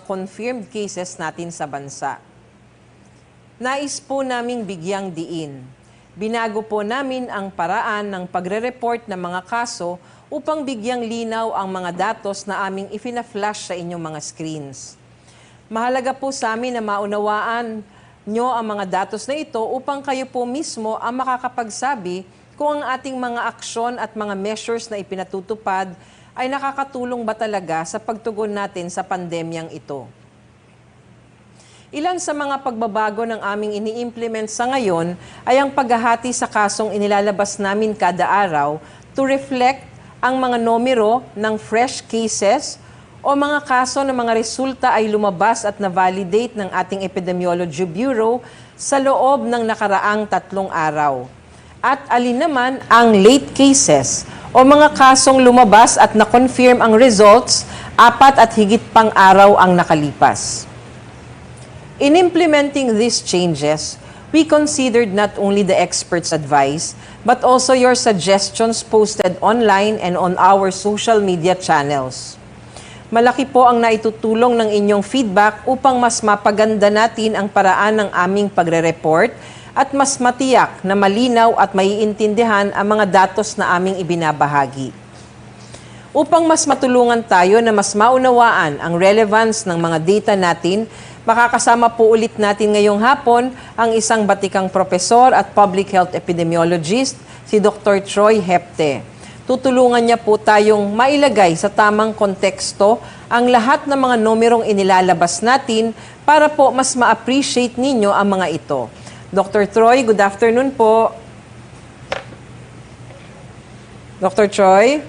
confirmed cases natin sa bansa. Nais po naming bigyang diin. Binago po namin ang paraan ng pagre-report ng mga kaso upang bigyang linaw ang mga datos na aming ifina-flash sa inyong mga screens. Mahalaga po sa amin na maunawaan nyo ang mga datos na ito upang kayo po mismo ang makakapagsabi kung ang ating mga aksyon at mga measures na ipinatutupad ay nakakatulong ba talaga sa pagtugon natin sa pandemyang ito. Ilan sa mga pagbabago ng aming ini-implement sa ngayon ay ang paghahati sa kasong inilalabas namin kada araw to reflect ang mga numero ng fresh cases o mga kaso ng mga resulta ay lumabas at na-validate ng ating Epidemiology Bureau sa loob ng nakaraang 3 araw. At alin naman ang late cases o mga kasong lumabas at na-confirm ang results 4 at higit pang araw ang nakalipas. In implementing these changes, we considered not only the experts' advice, but also your suggestions posted online and on our social media channels. Malaki po ang naitutulong ng inyong feedback upang mas mapaganda natin ang paraan ng aming pagre-report at mas matiyak na malinaw at maiintindihan ang mga datos na aming ibinabahagi. Upang mas matulungan tayo na mas maunawaan ang relevance ng mga data natin, makakasama po ulit natin ngayong hapon ang isang batikang profesor at public health epidemiologist, si Dr. Troy Hepte. Tutulungan niya po tayong mailagay sa tamang konteksto ang lahat ng mga numerong inilalabas natin para po mas ma-appreciate ninyo ang mga ito. Dr. Troy, good afternoon po. Dr. Troy?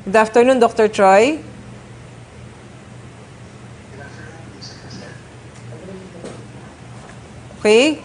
Good afternoon, Dr. Troy. Okay.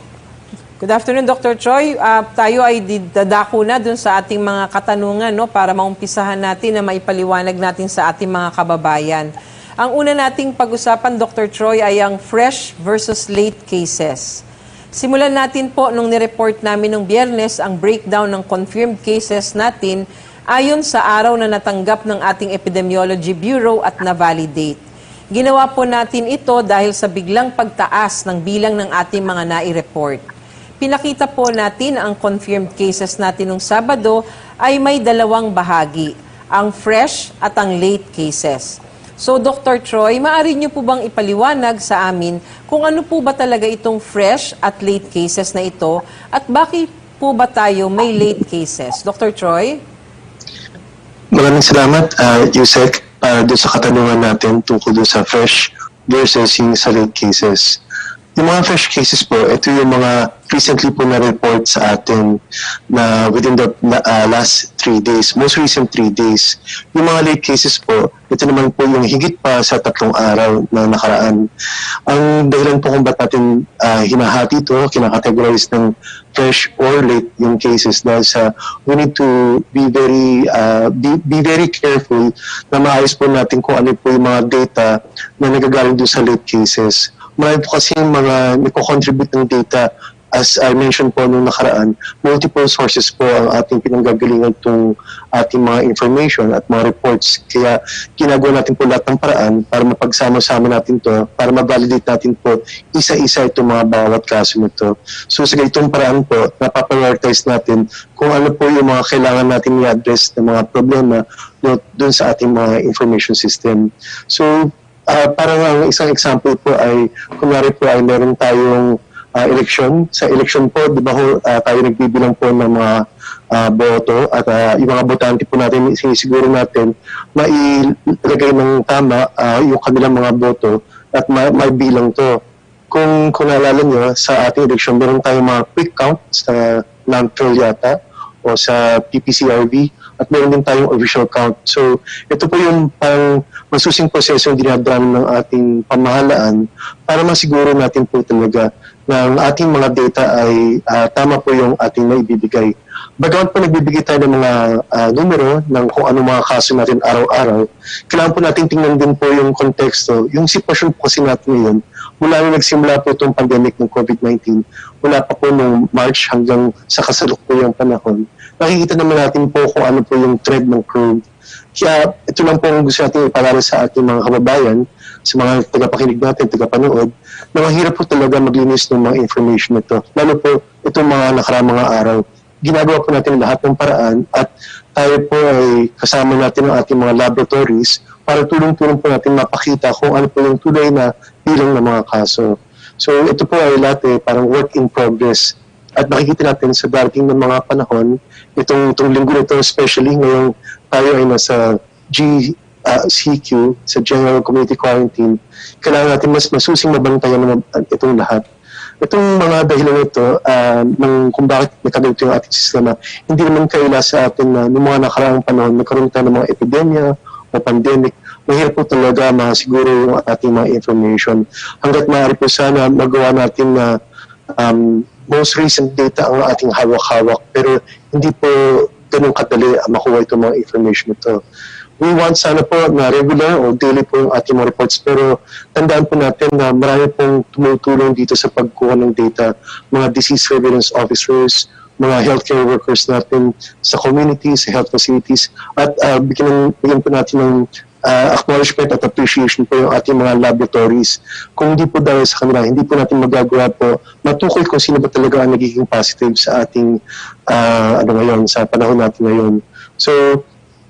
Good afternoon, Dr. Troy. Tayo ay dadako na dun sa ating mga katanungan, no, para maumpisahan natin na maipaliwanag natin sa ating mga kababayan. Ang una nating pag-usapan, Dr. Troy, ay ang fresh versus late cases. Simulan natin po nung nireport namin nung Biyernes ang breakdown ng confirmed cases natin ayon sa araw na natanggap ng ating Epidemiology Bureau at na-validate. Ginawa po natin ito dahil sa biglang pagtaas ng bilang ng ating mga nai-report. Pinakita po natin ang confirmed cases natin nung Sabado ay may 2 bahagi, ang fresh at ang late cases. So, Dr. Troy, maaari niyo po bang ipaliwanag sa amin kung ano po ba talaga itong fresh at late cases na ito at bakit po ba tayo may late cases? Dr. Troy? Maraming salamat, Yusek, doon sa katanungan natin tungkol doon sa fresh versus yung sa late cases. Yung mga fresh cases po, ito yung mga recently po na-report sa atin na within the last 3 days, most recent 3 days. Yung mga late cases po, ito naman po yung higit pa sa 3 araw na nakaraan. Ang dahilan po kung ba't natin hinahati ito, kinakategorize ng fresh or late yung cases dahil sa we need to be very careful na maayos po natin kung ano po yung mga data na nagagaling doon sa late cases. Marami po kasi mga niko-contribute ng data, as I mentioned po nung nakaraan, multiple sources po ang ating pinanggagalingan itong ating mga information at mga reports. Kaya ginagawa natin po lahat ng paraan para mapagsama-sama natin to, para ma-validate natin po isa-isa itong mga bawat kaso nito. So sa ganitong paraan po, napaprioritize natin kung ano po yung mga kailangan natin i-address ng mga problema doon sa ating mga information system. So parang ang isang example po ay, kunwari po ay meron tayong election. Sa election po, di ba tayo nagbibilang po ng mga boto at yung mga botante po natin, sinisiguro natin mailagay ng tama yung kanilang mga boto at may bilang to. Kung naalala nyo, sa ating election, meron tayong mga quick count sa landfill yata o sa PPCRV at meron din tayong official count. So, ito po yung parang masusing proseso yung dinadaan ng ating pamahalaan para masiguro natin po talaga na ang ating mga data ay tama po yung ating naibibigay. Bagamat po nagbibigay tayo ng mga numero ng kung ano mga kaso natin araw-araw, kailangan po natin tingnan din po yung konteksto. Yung sitwasyon po kasi natin ngayon, mula nung nagsimula po itong pandemic ng COVID-19, mula pa po nung March hanggang sa kasalukuyang panahon, nakikita naman natin po kung ano po yung trend ng curve. Kaya ito lang po ang gusto natin ipalala sa ating mga kababayan, sa mga tagapakinig natin, tagapanood, na mahirap po talaga maglinis ng mga information nito. Lalo po itong mga nakaraang mga araw. Ginagawa po natin lahat ng paraan at tayo po ay kasama natin ang ating mga laboratories para tulong-tulong po natin mapakita kung ano po yung tunay na bilang ng mga kaso. So ito po ay lahat parang work in progress. At makikita natin sa darating ng mga panahon, itong linggo nito especially ngayong tayo ay nasa CQ, sa General Community Quarantine, kailangan natin mas masusing mabantayan itong lahat. Itong mga dahilan ito kung bakit nagkaganito yung ating sistema, hindi naman kaila sa atin na noong mga nakaraang panahon, nagkaroon tayo ng mga epidemya o pandemic, mahirap po talaga masiguro yung ating mga information. Hanggat maaari po sana magawa natin na most recent data ang ating hawak-hawak, pero hindi po ganun kadali makuha itong mga information ito. We want sana po na regular o daily po yung ating mga reports, pero tandaan po natin na marami pong tumutulong dito sa pagkuha ng data, mga disease surveillance officers, mga healthcare workers natin sa communities, sa health facilities, at bigyan po natin ng acknowledgement at appreciation po yung ating mga laboratories. Kung hindi po dahil sa kanila, hindi po natin magagawa po matukoy kung sino ba talaga ang nagiging positive sa ating sa panahon natin ngayon. So,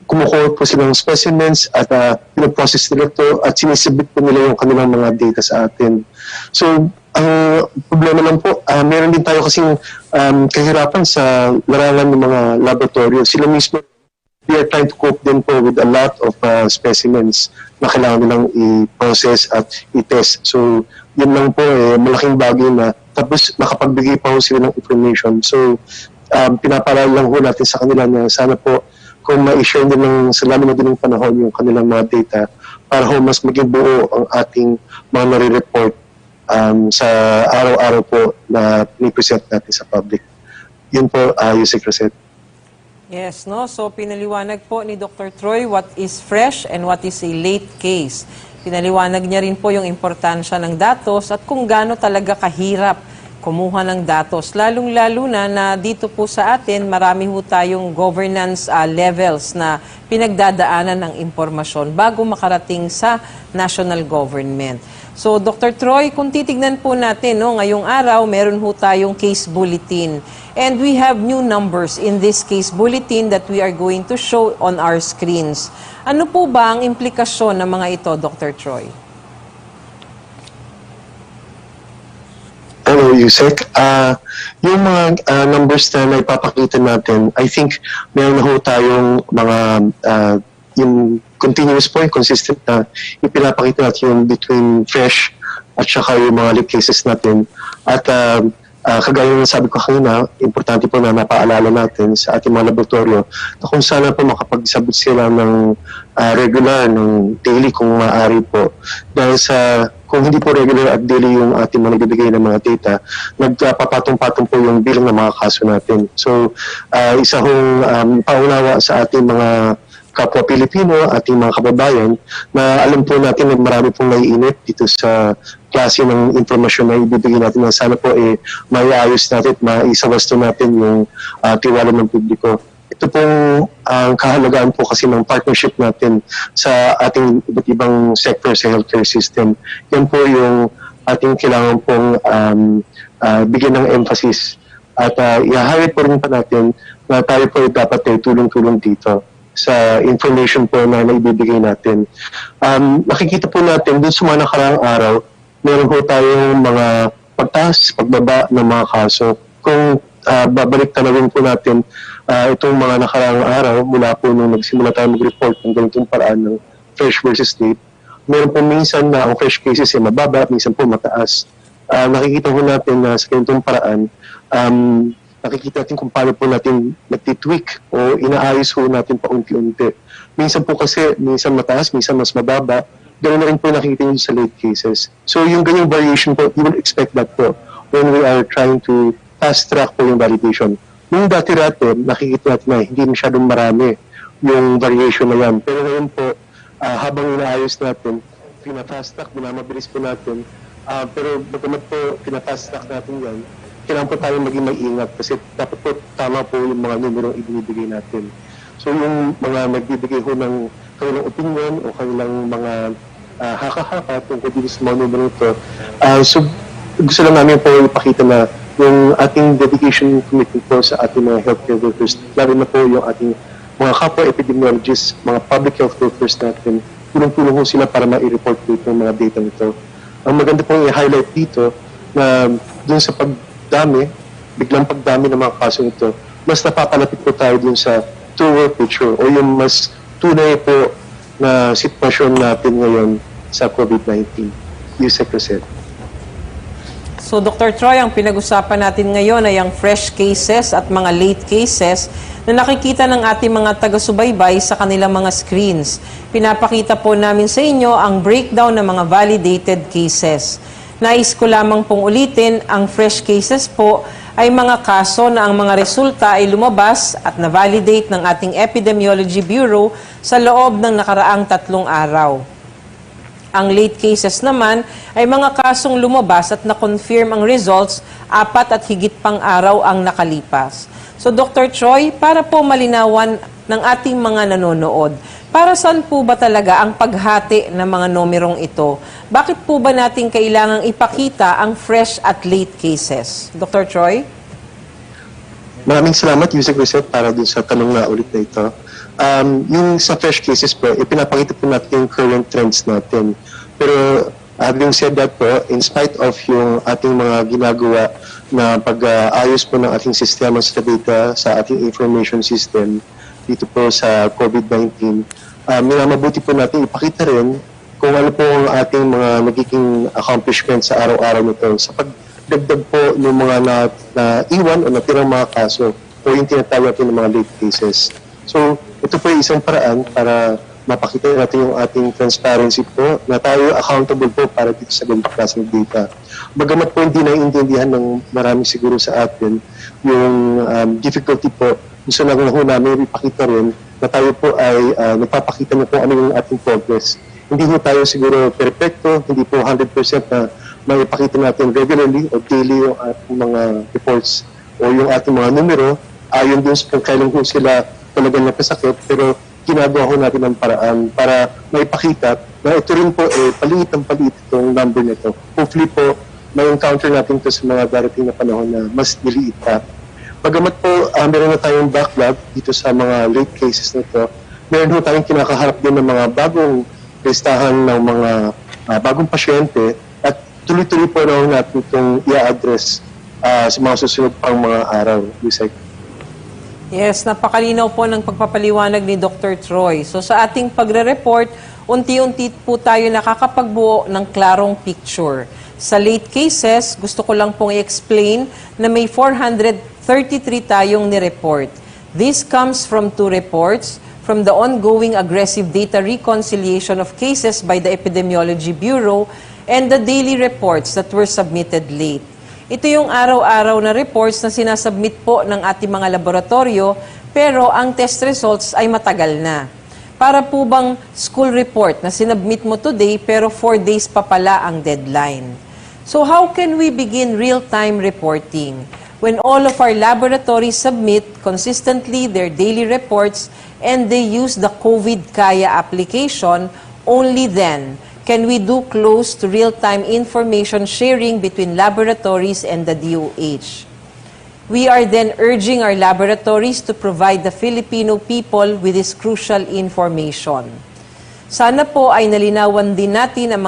kumukuha po silang specimens at pinaprocess nila ito at sinisibit po nila yung kanilang mga data sa atin. So, ang problema lang po, meron din tayo kasing kahirapan sa larangan ng mga laboratorio. Sila mismo, we are trying to cope din po with a lot of specimens na kailangan nilang i-process at i-test. So, yun lang po, malaking bagay na tapos nakapagbigay pa po sila ng information. So, pinapaalala lang po natin sa kanila na sana po kung ma-share din sa lalo na din ng panahon yung kanilang mga data para ho mas maging buo ang ating mga nare-report sa araw-araw po na ni-present natin sa public. Yun po, Yusek Rosette. Yes, no? So pinaliwanag po ni Dr. Troy what is fresh and what is a late case. Pinaliwanag niya rin po yung importansya ng datos at kung gaano talaga kahirap kumuha ng datos. Lalong-lalo na dito po sa atin, marami po tayong governance levels na pinagdadaanan ng impormasyon bago makarating sa national government. So, Dr. Troy, kung titignan po natin, no, ngayong araw, meron po tayong case bulletin. And we have new numbers in this case bulletin that we are going to show on our screens. Ano po ba ang implikasyon ng mga ito, Dr. Troy? Hello, Yusek. Yung mga numbers na naipapakita natin, I think meron na ho tayong mga yung continuous po, yung consistent na ipinapakita natin yung between fresh at saka yung mga late cases natin. At kagaya ng sabi ko kanina, importante po na napaalala natin sa ating mga laboratorio na kung sana po makapagsabot sila ng regular, ng daily kung maaari po. Dahil kung hindi po regular at daily yung ating mga nagbibigay ng mga data, nagpapatong-patong po yung bilang ng mga kaso natin. So, isa hong paunawa sa ating mga kapwa Pilipino, ating mga kababayan, na alam po natin na marami pong naiinit dito sa klase ng informasyon na ibibigay natin na sana po maiayos natin at maisawasto natin yung tiwala ng publiko. Ito pong ang kahalagaan po kasi ng partnership natin sa ating iba't ibang sector sa healthcare system. Yan po yung ating kailangan pong bigyan ng emphasis. At i-highlight po rin pa natin na tayo po dapat tulong-tulong dito sa information po na naibibigay natin. Nakikita po natin dun sa mga nakaraang araw, meron po tayong mga pagtaas, pagbaba ng mga kaso. Kung babalik tanawin po natin itong mga nakaraang araw mula po nung nagsimula tayo mag-report ng ganitong paraan ng fresh versus late, meron po minsan na ang fresh cases ay mababa, minsan po mataas. Nakikita po natin na sa ganitong paraan, nakikita natin kung paano po natin nagtitweak o inaayos po natin paunti-unti. Minsan po kasi, minsan mataas, minsan mas mababa. Ganoon na rin po nakikita nyo sa late cases. So yung ganyang variation po, you will expect that po when we are trying to fast track po yung validation. Nung dati-dati, nakikita natin na hindi masyadong marami yung variation na yan. Pero ngayon po, habang inaayos natin, pina-fast track, mabilis po natin, Pero bagamat po pinapast natin yan, kailangan po tayo maging maingat kasi dapat po tama po yung mga numero ibinibigay natin. So yung mga nagbibigay ho ng kanilang opinion o kanilang mga haka-haka tungkol dito sa mga numero ito, so gusto lang namin po ipakita na yung ating dedication commitment po sa ating mga healthcare workers, lalo na po yung ating mga kapwa epidemiologists, mga public health workers natin, tulong-tulong po sila para ma-report po itong mga data nito. Ang maganda pong i-highlight dito na dun sa pagdami, biglang pagdami ng mga kaso nito, mas napapalapit po tayo dun sa truer picture o yung mas tunay po na sitwasyon natin ngayon sa COVID-19. Yusek Rosette. So Dr. Troy, ang pinag-usapan natin ngayon ay ang fresh cases at mga late cases na nakikita ng ating mga taga-subaybay sa kanilang mga screens. Pinapakita po namin sa inyo ang breakdown ng mga validated cases. Nais ko lamang pong ulitin, ang fresh cases po ay mga kaso na ang mga resulta ay lumabas at na-validate ng ating Epidemiology Bureau sa loob ng nakaraang 3 araw. Ang late cases naman ay mga kasong lumabas at na-confirm ang results 4 at higit pang araw ang nakalipas. So Dr. Troy, para po malinawan ng ating mga nanonood, para saan po ba talaga ang paghati ng mga numerong ito? Bakit po ba natin kailangang ipakita ang fresh at late cases? Dr. Troy? Maraming salamat, Yusek Rosette, para dun sa tanong na ulit na ito. Yung sa fresh cases po, ipinapakita po natin yung current trends natin. Pero having said that po, in spite of yung ating mga ginagawa na pag-ayos po ng ating sistema sa data sa ating information system dito po sa COVID-19, minamabuti po natin ipakita rin kung ano po ang ating mga nagiging accomplishments sa araw-araw nito sa pagdagdag po ng mga na-iwan o natirang mga kaso o yung tinatawag natin ng mga late cases. So, ito po ay isang paraan para mapakita natin yung ating transparency po na tayo accountable po para dito sa ganitong klaseng data. Bagamat po hindi naiintindihan ng marami siguro sa atin yung difficulty po, gusto na ho namin ipakita rin na tayo po ay nagpapakita na po ano yung ating progress. Hindi po tayo siguro perfecto, hindi po 100% na maipakita natin regularly o daily yung ating mga reports o yung ating mga numero ayon dun sa kung kailan po sila talagang napasakit, pero ginagawa ko natin ang paraan para maipakita na ito rin po paliit ang paliit itong number nito. Hopefully po, may encounter natin ito sa mga darating na panahon na mas niliit pa. Bagamat po, meron na tayong backlog dito sa mga late cases na ito, meron po tayong kinakaharap din ng mga bagong listahan ng mga bagong pasyente at tuloy-tuloy po na natin itong i-address sa mga susunod pang mga araw. Yusek. Yes, napakalinaw po ng pagpapaliwanag ni Dr. Troy. So sa ating pagre-report, unti-unti po tayo nakakapagbuo ng klarong picture. Sa late cases, gusto ko lang pong i-explain na may 433 tayong ni-report. This comes from 2 reports from the ongoing aggressive data reconciliation of cases by the Epidemiology Bureau and the daily reports that were submitted late. Ito yung araw-araw na reports na sinasubmit po ng ating mga laboratorio, pero ang test results ay matagal na. Para po bang school report na sinubmit mo today pero 4 days pa pala ang deadline. So how can we begin real-time reporting when all of our laboratories submit consistently their daily reports and they use the COVID Kaya application? Only then can we do close to real-time information sharing between laboratories and the DOH. We are then urging our laboratories to provide the Filipino people with this crucial information. Sana po ay nalinawan din natin ang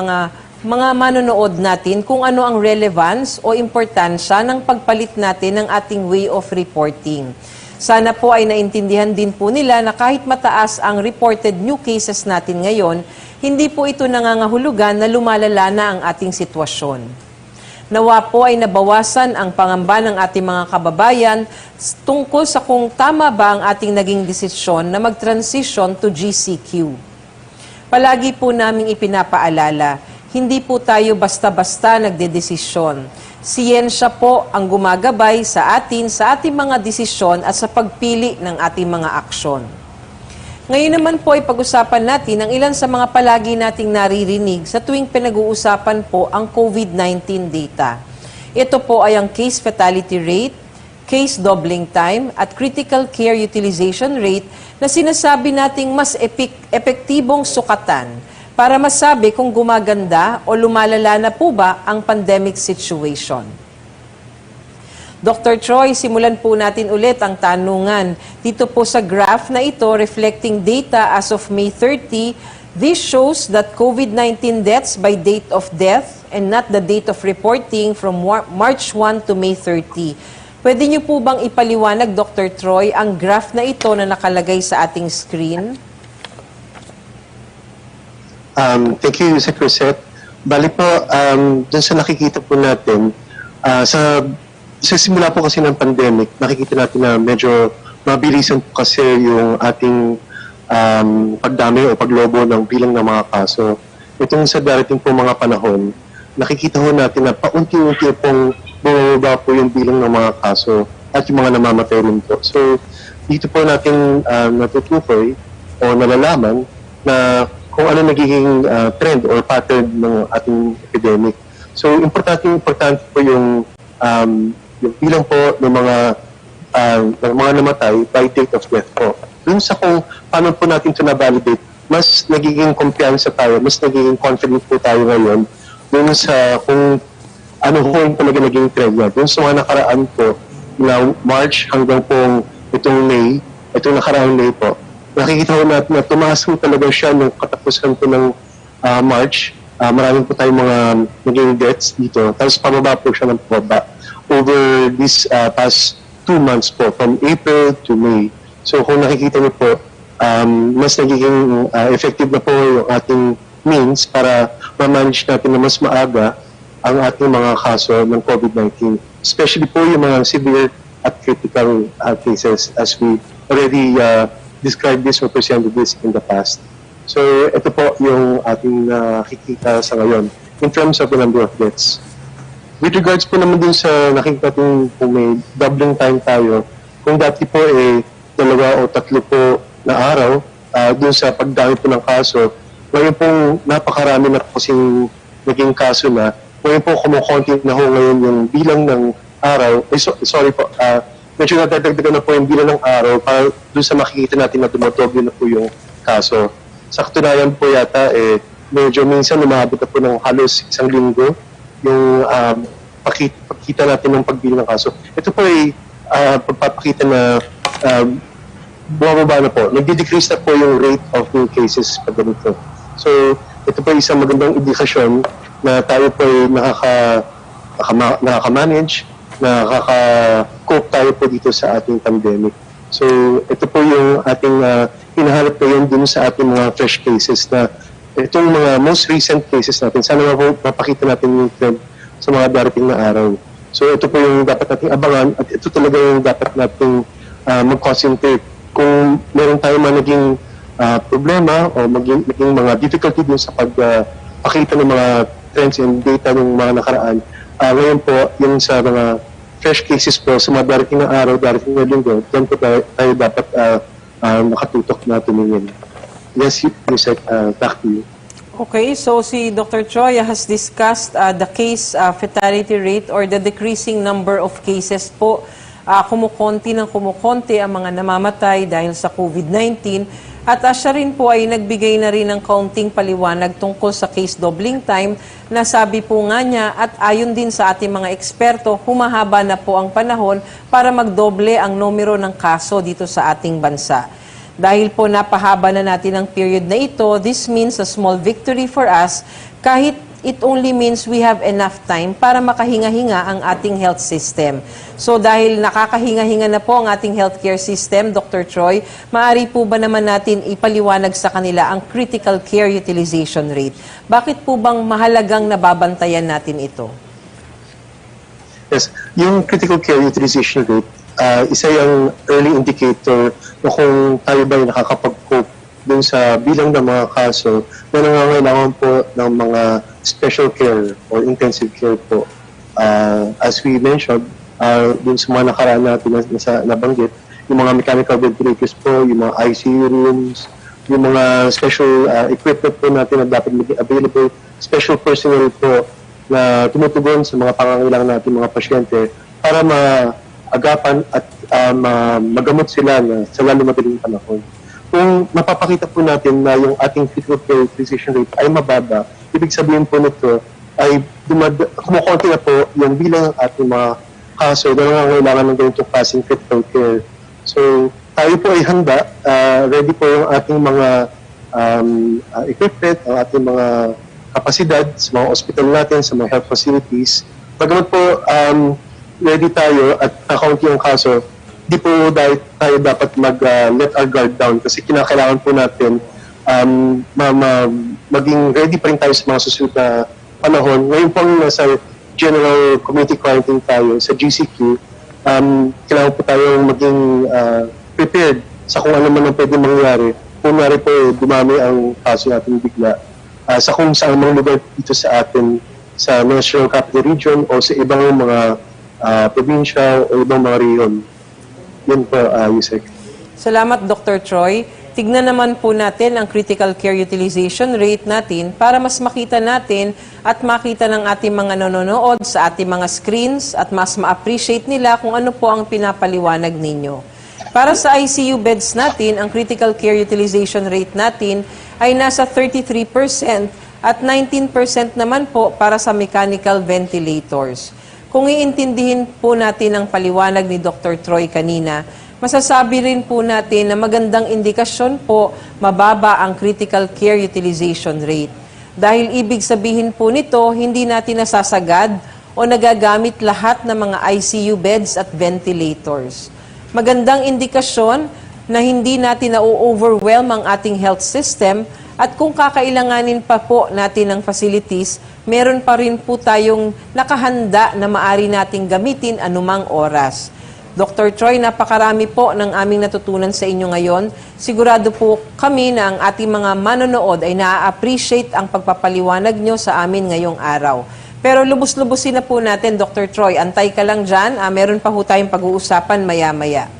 mga manonood natin kung ano ang relevance o importansya ng pagpalit natin ng ating way of reporting. Sana po ay naintindihan din po nila na kahit mataas ang reported new cases natin ngayon, hindi po ito nangangahulugan na lumalala na ang ating sitwasyon. Nawa po ay nabawasan ang pangamba ng ating mga kababayan tungkol sa kung tama ba ang ating naging desisyon na mag-transition to GCQ. Palagi po naming ipinapaalala, hindi po tayo basta-basta nagdedesisyon. Siyensya po ang gumagabay sa ating mga desisyon at sa pagpili ng ating mga aksyon. Ngayon naman po ay pag-usapan natin ang ilan sa mga palagi nating naririnig sa tuwing pinag-uusapan po ang COVID-19 data. Ito po ay ang case fatality rate, case doubling time at critical care utilization rate na sinasabi nating mas epektibong sukatan para masabi kung gumaganda o lumalala na po ba ang pandemic situation. Dr. Troy, simulan po natin ulit ang tanungan. Dito po sa graph na ito, reflecting data as of May 30, this shows that COVID-19 deaths by date of death and not the date of reporting from March 1 to May 30. Pwede niyo po bang ipaliwanag, Dr. Troy, ang graph na ito na nakalagay sa ating screen? Thank you, Sec. Rosette. Bali po, dun sa nakikita po natin, sa simula po kasi ng pandemic, nakikita natin na medyo mabilisan po kasi yung ating pagdami o paglobo ng bilang ng mga kaso. Itong sa darating po mga panahon, nakikita ho natin na paunti-unti pong bumababa po yung bilang ng mga kaso at yung mga namamatay rin po. So, dito po natin natutukoy o nalalaman na kung ano nagiging trend or pattern ng ating epidemic. So, importante po yung bilang po ng mga namatay by date of death po. Dun sa kung paano po natin ito na-validate, mas nagiging kumpiyansa tayo, mas nagiging confident po tayo ngayon dun sa kung ano po yung talaga naging trend niya. Dun sa mga nakaraan po, na March hanggang pong itong May, itong nakaraang May po, nakikita ko natin na tumaas po talaga siya nung katapusan po ng March. Maraming po tayong mga naging deaths dito. Tapos pababa po siya ng pababa over this past 2 months po, from April to May. So kung nakikita niyo po, mas nagiging effective na po yung ating means para ma-manage natin na mas maaga ang ating mga kaso ng COVID-19. Especially po yung mga severe at critical cases as we already described this or presented this in the past. So ito po yung ating nakikita sa ngayon in terms of the number of deaths. With regards po naman dun sa nakikita natin kung may doubling time tayo, kung dati po 2 o 3 po na araw dun sa pagdami po ng kaso, ngayon pong napakarami na po kasing naging kaso na, ngayon po kumukonti na ho ngayon yung bilang ng araw, sorry po, medyo nadadagdagan na po yung bilang ng araw para dun sa makikita natin na dumadoble na po yung kaso. Sa katunayan po yata, medyo minsan lumabot na po ng halos 1 linggo yung pakita natin ng pagbilang ng kaso. Ito po ay pagpapakita na bumababa na po. Nagde-decrease na po yung rate of new cases pag ganito. So, ito po ay isang magandang indikasyon na tayo po ay nakaka-manage, nakaka-cope tayo po dito sa ating pandemic. So, ito po yung ating hinahanap ngayon dun sa ating mga fresh cases na itong mga most recent cases natin, sana mapakita natin yung trend sa mga darating na araw. So ito po yung dapat nating abangan at ito talaga yung dapat nating mag-concentrate. Kung meron tayo man naging problema o maging mga difficulty dun sa pagpakita ng mga trends and data ng mga nakaraan, ngayon po yung sa mga fresh cases po sa mga darating na araw, darating na linggo, dyan po tayo dapat nakatutok na tumingin. Yes, Yusek, back to you. Okay, so si Dr. Troy has discussed the case fatality rate or the decreasing number of cases po. Kumukonti ang mga namamatay dahil sa COVID-19 at siya rin po ay nagbigay na rin ng kaunting paliwanag tungkol sa case doubling time na sabi po nga niya at ayon din sa ating mga eksperto, humahaba na po ang panahon para magdoble ang numero ng kaso dito sa ating bansa. Dahil po napahaba na natin ang period na ito, this means a small victory for us kahit it only means we have enough time para makahinga-hinga ang ating health system. So dahil nakakahinga-hinga na po ang ating healthcare system, Dr. Troy, maaari po ba naman natin ipaliwanag sa kanila ang critical care utilization rate? Bakit po bang mahalagang nababantayan natin ito? Yes, yung critical care utilization rate, isa yung early indicator na kung tayo ba yung nakakapag-cope dun sa bilang ng mga kaso na nangangailangan po ng mga special care or intensive care po. As we mentioned, dun sa mga nakaraan natin na nabanggit, yung mga mechanical ventilators po, yung mga ICU rooms, yung mga special equipment po natin na dapat maging available, special personnel po na tumutugon sa mga pangangailangan natin mga pasyente para maagapan at magamot sila sa lalo madaling panahon. Kung mapapakita po natin na yung ating critical care utilization rate ay mababa, ibig sabihin po nito ay kumukonti na po yung bilang ng ating mga kaso na nangangailangan ng ganitong klaseng critical care. So, tayo po ay handa, ready po yung ating mga equipment, ang ating mga kapasidad sa mga hospital natin, sa mga health facilities. Bagamat po ready tayo at kakaunti yung kaso, di po tayo dapat let our guard down kasi kinakailangan po natin maging ready pa rin tayo sa mga susunod na panahon. Ngayon po nasa general community quarantine tayo sa GCQ, kailangan po tayong maging prepared sa kung ano man ang pwede mangyari. Kung nangyari po, dumami ang kaso natin bigla sa kung saan mga lugar dito sa atin, sa National Capital Region o sa ibang mga probinsya o ibang mga rehiyon. Yun po, Yusek. Salamat, Dr. Troy. Tignan naman po natin ang critical care utilization rate natin para mas makita natin at makita ng ating mga nanonood sa ating mga screens at mas ma-appreciate nila kung ano po ang pinapaliwanag ninyo. Para sa ICU beds natin, ang critical care utilization rate natin ay nasa 33% at 19% naman po para sa mechanical ventilators. Kung iintindihin po natin ang paliwanag ni Dr. Troy kanina, masasabi rin po natin na magandang indikasyon po mababa ang critical care utilization rate. Dahil ibig sabihin po nito, hindi natin nasasagad o nagagamit lahat ng mga ICU beds at ventilators. Magandang indikasyon na hindi natin na-overwhelm ang ating health system at kung kakailanganin pa po natin ng facilities, meron pa rin po tayong nakahanda na maari nating gamitin anumang oras. Dr. Troy, napakarami po ng aming natutunan sa inyo ngayon. Sigurado po kami na ang ating mga manonood ay na-appreciate ang pagpapaliwanag nyo sa amin ngayong araw. Pero lubos-lubusin na po natin, Dr. Troy. Antay ka lang dyan. Meron pa po tayong pag-uusapan maya-maya.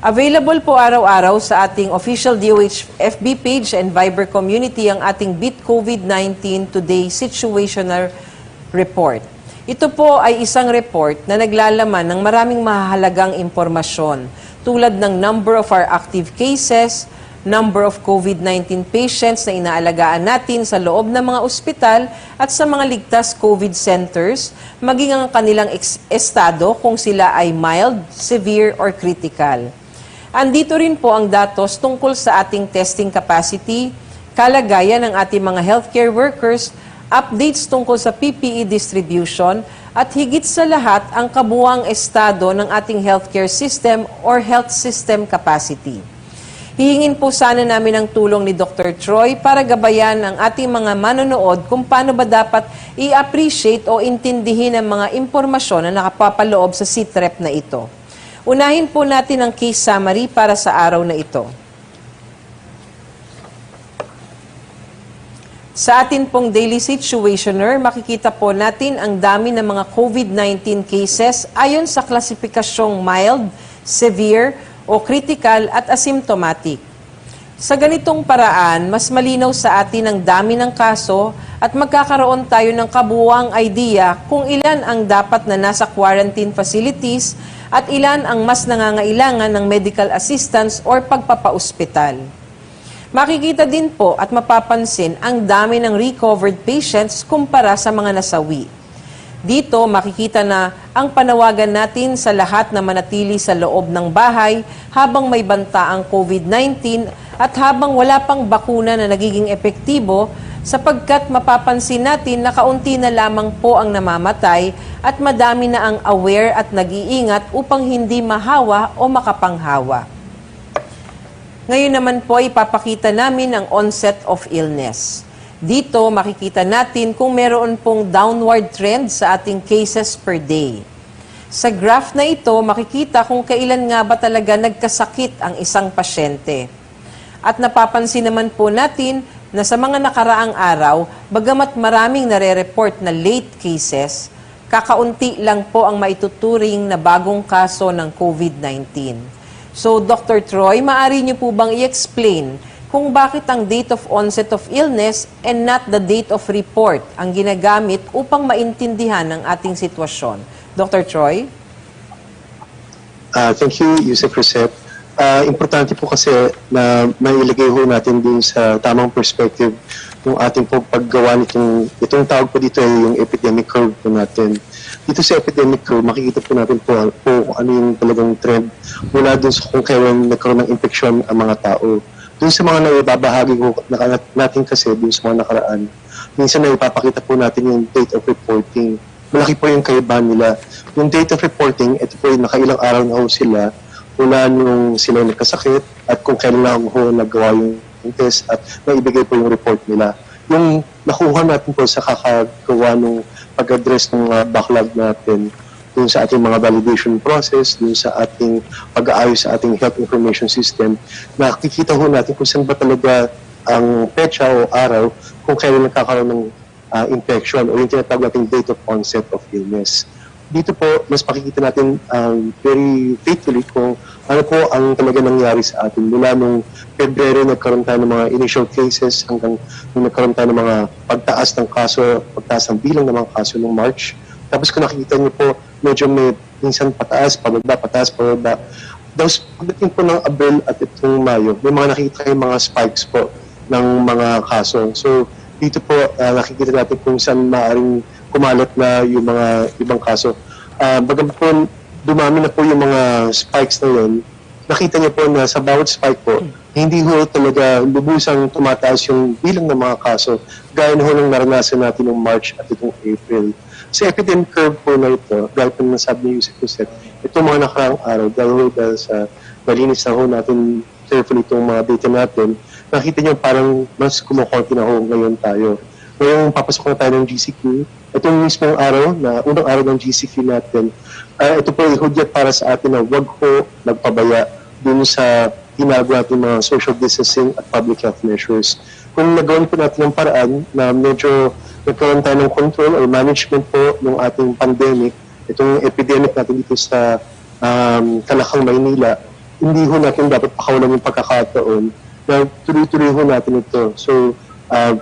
Available po araw-araw sa ating official DOH FB page and Viber community ang ating Beat COVID-19 Today Situational Report. Ito po ay isang report na naglalaman ng maraming mahalagang impormasyon tulad ng number of our active cases, number of COVID-19 patients na inaalagaan natin sa loob ng mga ospital at sa mga ligtas COVID centers, maging ang kanilang estado kung sila ay mild, severe, or critical. Andito rin po ang datos tungkol sa ating testing capacity, kalagayan ng ating mga healthcare workers, updates tungkol sa PPE distribution, at higit sa lahat ang kabuuang estado ng ating healthcare system or health system capacity. Hihingin po sana namin ang tulong ni Dr. Troy para gabayan ang ating mga manonood kung paano ba dapat i-appreciate o intindihin ang mga impormasyon na nakapapaloob sa CTREP na ito. Unahin po natin ang case summary para sa araw na ito. Sa atin pong daily situationer, makikita po natin ang dami ng mga COVID-19 cases ayon sa klasipikasyong mild, severe, o critical at asymptomatic. Sa ganitong paraan, mas malinaw sa atin ang dami ng kaso at magkakaroon tayo ng kabuuang idea kung ilan ang dapat na nasa quarantine facilities at ilan ang mas nangangailangan ng medical assistance or pagpapaospital. Makikita din po at mapapansin ang dami ng recovered patients kumpara sa mga nasawi. Dito makikita na ang panawagan natin sa lahat na manatili sa loob ng bahay habang may banta ang COVID-19 at habang wala pang bakuna na nagiging epektibo sapagkat mapapansin natin na kaunti na lamang po ang namamatay at madami na ang aware at nag-iingat upang hindi mahawa o makapanghawa. Ngayon naman po ipapakita namin ang onset of illness. Dito makikita natin kung meron pong downward trend sa ating cases per day. Sa graph na ito, makikita kung kailan nga ba talaga nagkasakit ang isang pasyente. At napapansin naman po natin na sa mga nakaraang araw, bagamat maraming nare-report na late cases, kakaunti lang po ang maituturing na bagong kaso ng COVID-19. So, Dr. Troy, maaari niyo po bang i-explain kung bakit ang date of onset of illness and not the date of report ang ginagamit upang maintindihan ang ating sitwasyon. Dr. Troy? Thank you, Yusek Rosette. Importante po kasi na mailagay ho natin din sa tamang perspective yung ating po paggawa itong tawag po dito ay yung epidemic curve po natin. Dito sa epidemic curve, makikita po natin po kung ano yung talagang trend mula dun sa kung kailan nagkaroon ng infeksyon ang mga tao. Dun sa mga naibabahagi ko natin kasi dun sa mga nakaraan, minsan naipapakita po natin yung date of reporting. Malaki po yung kaibahan nila. Yung date of reporting, ito po yung nakailang araw na ho sila mula nung sila nagkasakit at kung kailan lang ho nagawa yung test at naibigay po yung report nila. Yung nakuha natin po sa kakagawa ng pag-address ng backlog natin dun sa ating mga validation process, dun sa ating pag-aayos sa ating health information system, nakikita ho natin kung saan ba talaga ang petsa o araw kung kailan nagkakaroon ng infection o yung tinatawag nating date of onset of illness. Dito po, mas makikita natin very faithfully kung ano po ang talaga nangyari sa atin. Mula nung Pebrero, nagkaroon tayo ng mga initial cases hanggang nung nagkaroon tayo ng mga pagtaas ng kaso, pagtaas ng bilang ng mga kaso noong March. Tapos kung nakikita niyo po, medyo may minsan pataas, pababa. Tapos pagdating po ng Abril at itong Mayo, may mga nakikita kayong mga spikes po ng mga kaso. So dito po, nakikita natin kung saan maaaring kumalat na yung mga ibang kaso. Bagamat po, dumami na po yung mga spikes na yun, nakita niyo po na sa bawat spike po, hindi ho talaga lubusang tumataas yung bilang ng mga kaso, gaya na ho nung naranasan natin noong March at itong April. Sa epidemic curve po na ito, dahil po nasabi ni Yusek Rosette, itong mga nakaraang araw, dahil sa malinis na ho natin carefully itong mga data natin, nakita niyo parang mas kumukonti na ho ngayon tayo. Ngayong papasok na tayo ng GCQ, itong mismong araw, unang araw ng GCQ natin, ito po ay hudyat para sa atin na wag ho nagpabaya dun sa ginagawa natin mga social distancing at public health measures. Kung nagawan po natin ng paraan na medyo nagkaroon tayo ng control or management po ng ating pandemic, itong epidemic natin dito sa Kalakang, Maynila, hindi ho natin dapat pakawalan yung pagkakataon na tuloy-tuloy ho natin ito. So,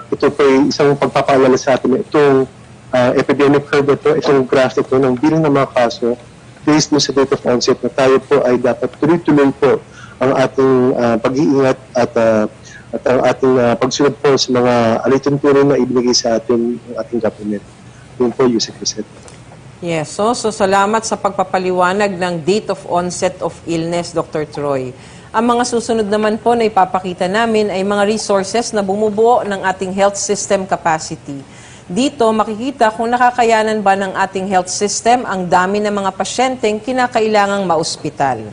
ito po ay isang pagpapaalala sa atin na itong epidemic curve ito, itong graph ito ng bilang ng mga kaso based mo sa date of onset na tayo po ay dapat tuloy-tuloy po ang ating pag-iingat at ang ating pagsunod po sa mga alituntunin na ibinigay sa atin ng ating government. Yun po, Yusek Rosette. Yes, so salamat sa pagpapaliwanag ng date of onset of illness, Dr. Troy. Ang mga susunod naman po na ipapakita namin ay mga resources na bumubuo ng ating health system capacity. Dito, makikita kung nakakayanan ba ng ating health system ang dami ng mga pasyenteng kinakailangang maospital.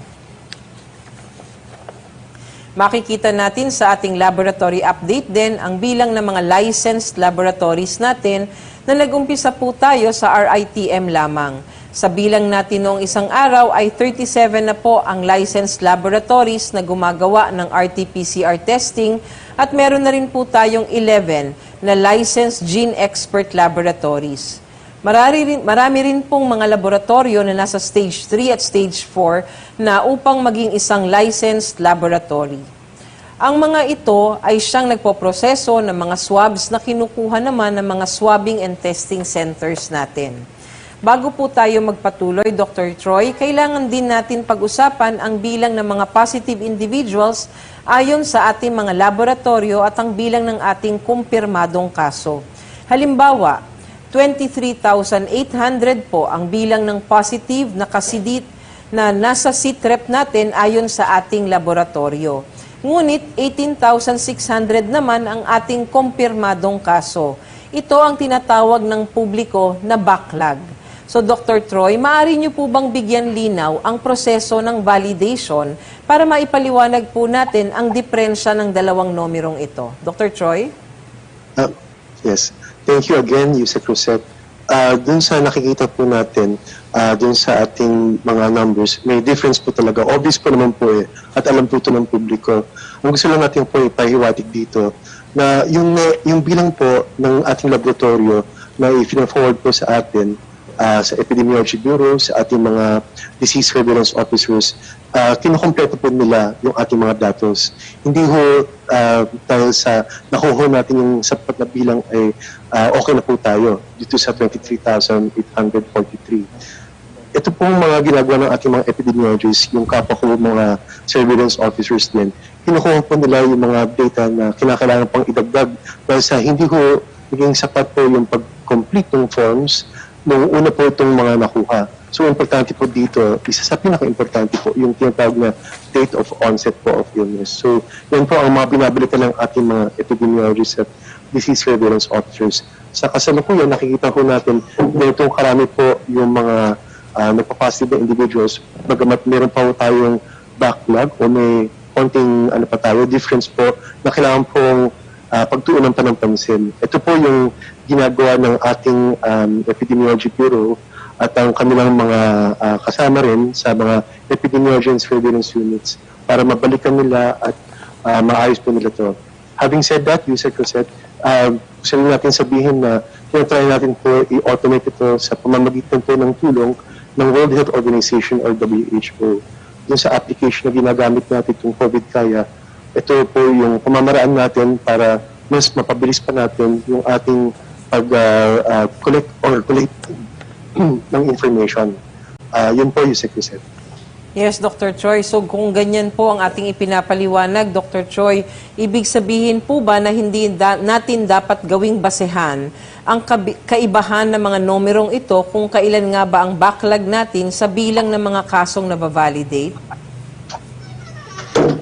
Makikita natin sa ating laboratory update din ang bilang ng mga licensed laboratories natin na nag-umpisa po tayo sa RITM lamang. Sa bilang natin noong isang araw ay 37 na po ang licensed laboratories na gumagawa ng RT-PCR testing at meron na rin po tayong 11 na licensed gene expert laboratories. Marami rin pong mga laboratorio na nasa stage 3 at stage 4 na upang maging isang licensed laboratory. Ang mga ito ay siyang nagpoproseso ng mga swabs na kinukuha naman ng mga swabbing and testing centers natin. Bago po tayo magpatuloy, Dr. Troy, kailangan din natin pag-usapan ang bilang ng mga positive individuals ayon sa ating mga laboratorio at ang bilang ng ating kumpirmadong kaso. Halimbawa, 23,800 po ang bilang ng positive na kasidit na nasa CITREP natin ayon sa ating laboratorio. Ngunit 18,600 naman ang ating kumpirmadong kaso. Ito ang tinatawag ng publiko na backlog. So Dr. Troy, maaari niyo po bang bigyan linaw ang proseso ng validation para maipaliwanag po natin ang diferensya ng dalawang numerong ito? Dr. Troy? Yes. Thank you again, Yusek Rosette. Dun sa nakikita po natin, dun sa ating mga numbers, may difference po talaga. Obvious po naman po at alam po ito ng publiko. Ang gusto lang natin po ipahiwatig dito, na yung bilang po ng ating laboratorio na i-forward po sa atin, sa Epidemiology Bureau, sa ating mga disease surveillance officers, kinukompleto po nila yung ating mga datos. Hindi ho dahil sa nakuha natin yung sapat na bilang ay okay na po tayo dito sa 23,843. Ito pong mga ginagawa ng ating mga epidemiologists, yung kapwa ko mga surveillance officers din, kinukuha po nila yung mga data na kinakailangan pang idagdag dahil sa hindi ho naging sapat po yung pag-complete ng forms nung una po itong mga nakuha. So, importante po dito, isa sa pinaka-importante po, yung tinatawag na date of onset po of illness. So, yan po ang mga binabalikan ng ating mga epidemiologists at disease surveillance officers. Sa kasalukuyan, nakikita po natin na itong karami po yung mga nagpa-positive na individuals, bagamat meron pa po tayong backlog o may konting difference po na kailangan pong pagtuunan pa ng pansin. Ito po yung ginagawa ng ating Epidemiology Bureau at ang kanilang mga kasama rin sa mga epidemiology and surveillance units para mabalikan nila at maayos po nila ito. Having said that, Yusek Cosette, gusto natin sabihin na tinatry natin po i-automate ito sa pamamagitan po ng tulong ng World Health Organization or WHO. Yung sa application na ginagamit natin itong COVID Kaya, ito po yung pamamaraan natin para mas mapabilis pa natin yung ating pag-collect ng information. Yun po yung Secretary. Yes, Dr. Choi. So kung ganyan po ang ating ipinapaliwanag, Dr. Choi, ibig sabihin po ba na hindi natin dapat gawing basehan ang kaibahan ng mga numerong ito kung kailan nga ba ang backlog natin sa bilang ng mga kasong nabavalidate?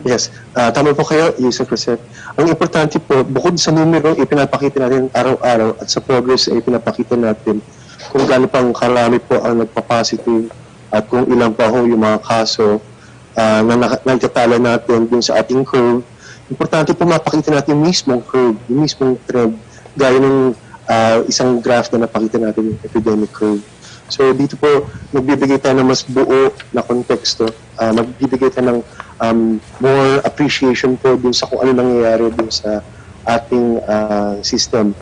Yes, tama po kayo, Yusek Cosette. Ang importante po, bukod sa numero ipinapakita natin araw-araw at sa progress na ipinapakita natin kung gaano pang karami po ang nagpa-positive at kung ilan pa ho yung mga kaso na nagtatala natin dun sa ating curve. Importante po mapakita natin yung mismong curve, yung mismong trend, gaya ng isang graph na napakita natin yung epidemic curve. So dito po, magbibigay tayo ng mas buo na konteksto, magbibigay tayo ng more appreciation po dun sa kung ano nangyayari dun sa ating system.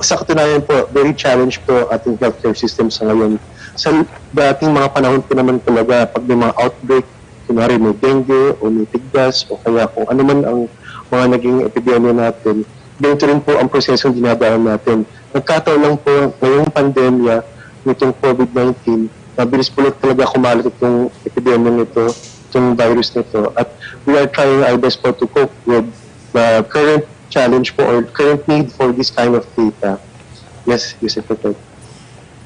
Sa katunayan po, very challenged po ating healthcare system sa ngayon. Sa dating mga panahon po naman talaga, pag may mga outbreak, kunwari may dengue o may tigdas o kaya kung ano man ang mga naging epidemya natin, ganito rin po ang prosesong dinadaan natin. Nagkataon lang po ngayong pandemya nitong COVID-19, mabilis po talaga kumalat itong epidemya nito, itong virus nito. At we are trying our best po to cope with the current challenge po or current need for this kind of data. Yes, Yusek Cosette.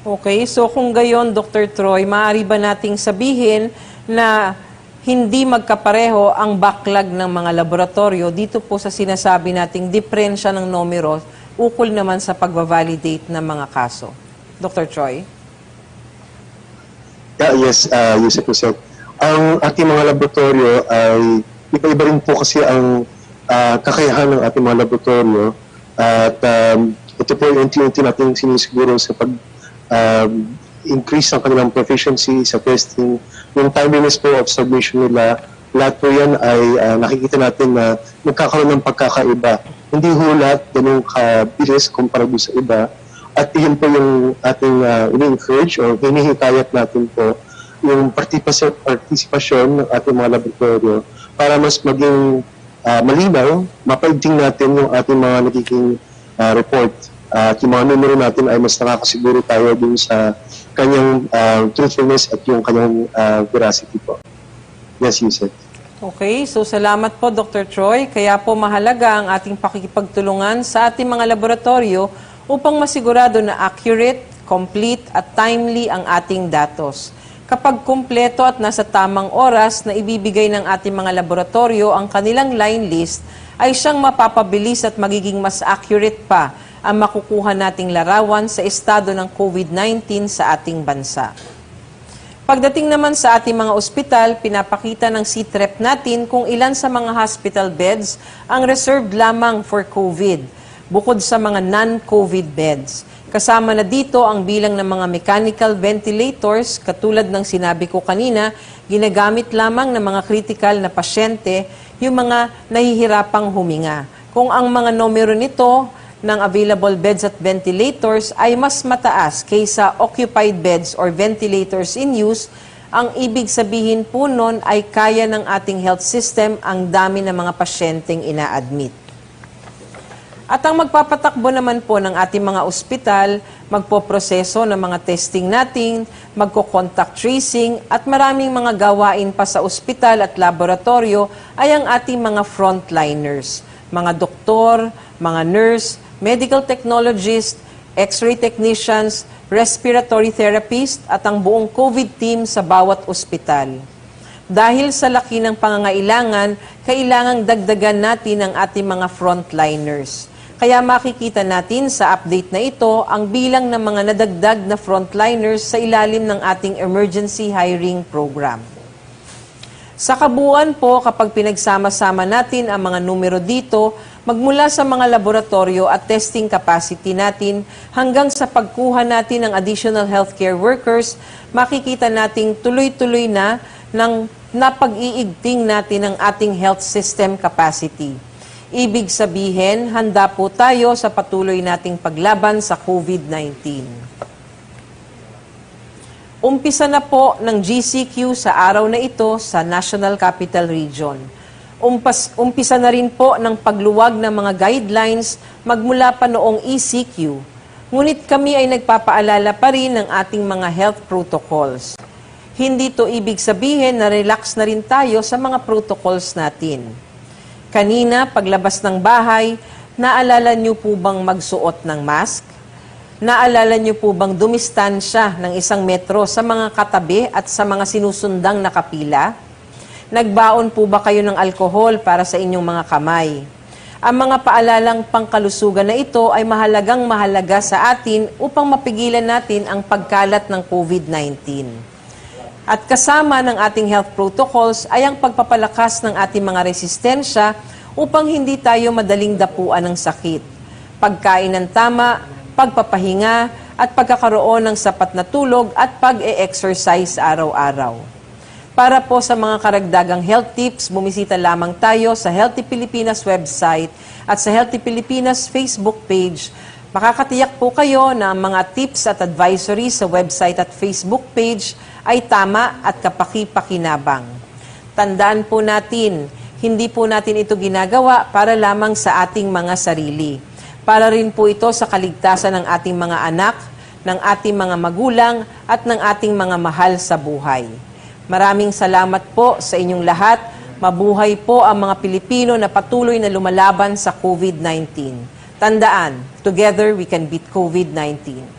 Okay, so kung gayon, Dr. Troy, maaari ba nating sabihin na hindi magkapareho ang backlog ng mga laboratorio dito po sa sinasabi nating diferensya ng numero ukol naman sa pagbavalidate ng mga kaso? Dr. Troy? Yes, Yusek Cosette. Ang ating mga laboratorio ay iba-iba rin po kasi ang kakayahan ng ating mga laboratorio at ito po yung unti-unti natin sinisiguro sa increase ng kanilang proficiency sa testing. Yung timeliness po of submission nila, lahat po yan ay nakikita natin na nagkakaroon ng pagkakaiba. Hindi ho lahat ganun kabilis kumpara doon sa iba. At yun po yung ating ini-encourage o hinihikayat natin po yung partisipasyon ng ating mga laboratorio para mas maging malinaw, mapaigting natin yung ating mga nagiging report. At yung mga numero natin ay mas nakakasiguro tayo dun sa kanyang truthfulness at yung kanyang veracity po. Yes, Yusek. Okay, so salamat po Dr. Troy. Kaya po mahalaga ang ating pakikipagtulungan sa ating mga laboratorio upang masigurado na accurate, complete at timely ang ating datos. Kapag kumpleto at nasa tamang oras na ibibigay ng ating mga laboratorio ang kanilang line list, ay siyang mapapabilis at magiging mas accurate pa ang makukuha nating larawan sa estado ng COVID-19 sa ating bansa. Pagdating naman sa ating mga ospital, pinapakita ng CTREP natin kung ilan sa mga hospital beds ang reserved lamang for COVID, bukod sa mga non-COVID beds. Kasama na dito ang bilang ng mga mechanical ventilators, katulad ng sinabi ko kanina, ginagamit lamang ng mga critical na pasyente, yung mga nahihirapang huminga. Kung ang mga numero nito ng available beds at ventilators ay mas mataas kaysa occupied beds or ventilators in use, ang ibig sabihin po nun ay kaya ng ating health system ang dami ng mga pasyenteng ina-admit. At ang magpapatakbo naman po ng ating mga ospital, magpoproseso ng mga testing natin, magko-contact tracing at maraming mga gawain pa sa ospital at laboratorio ay ang ating mga frontliners, mga doktor, mga nurse, medical technologist, x-ray technicians, respiratory therapist at ang buong COVID team sa bawat ospital. Dahil sa laki ng pangangailangan, kailangang dagdagan natin ang ating mga frontliners. Kaya makikita natin sa update na ito ang bilang ng mga nadagdag na frontliners sa ilalim ng ating emergency hiring program. Sa kabuuan po, kapag pinagsama-sama natin ang mga numero dito, magmula sa mga laboratorio at testing capacity natin hanggang sa pagkuha natin ng additional healthcare workers, makikita nating tuloy-tuloy na ng napag-iigting natin ang ating health system capacity. Ibig sabihin, handa po tayo sa patuloy nating paglaban sa COVID-19. Umpisa na po ng GCQ sa araw na ito sa National Capital Region. Umpisa na rin po ng pagluwag ng mga guidelines magmula pa noong ECQ. Ngunit kami ay nagpapaalala pa rin ng ating mga health protocols. Hindi to ibig sabihin na relax na rin tayo sa mga protocols natin. Kanina, paglabas ng bahay, naalala niyo po bang magsuot ng mask? Naalala niyo po bang dumistansya ng 1 metro sa mga katabi at sa mga sinusundang nakapila? Nagbaon po ba kayo ng alkohol para sa inyong mga kamay? Ang mga paalalang pangkalusugan na ito ay mahalagang mahalaga sa atin upang mapigilan natin ang pagkalat ng COVID-19. At kasama ng ating health protocols ay ang pagpapalakas ng ating mga resistensya upang hindi tayo madaling dapuan ng sakit. Pagkain ng tama, pagpapahinga, at pagkakaroon ng sapat na tulog at pag-e-exercise araw-araw. Para po sa mga karagdagang health tips, bumisita lamang tayo sa Healthy Pilipinas website at sa Healthy Pilipinas Facebook page. Makakatiyak po kayo na ang mga tips at advisories sa website at Facebook page ay tama at kapaki-pakinabang. Tandaan po natin, hindi po natin ito ginagawa para lamang sa ating mga sarili. Para rin po ito sa kaligtasan ng ating mga anak, ng ating mga magulang at ng ating mga mahal sa buhay. Maraming salamat po sa inyong lahat. Mabuhay po ang mga Pilipino na patuloy na lumalaban sa COVID-19. Tandaan, together we can beat COVID-19.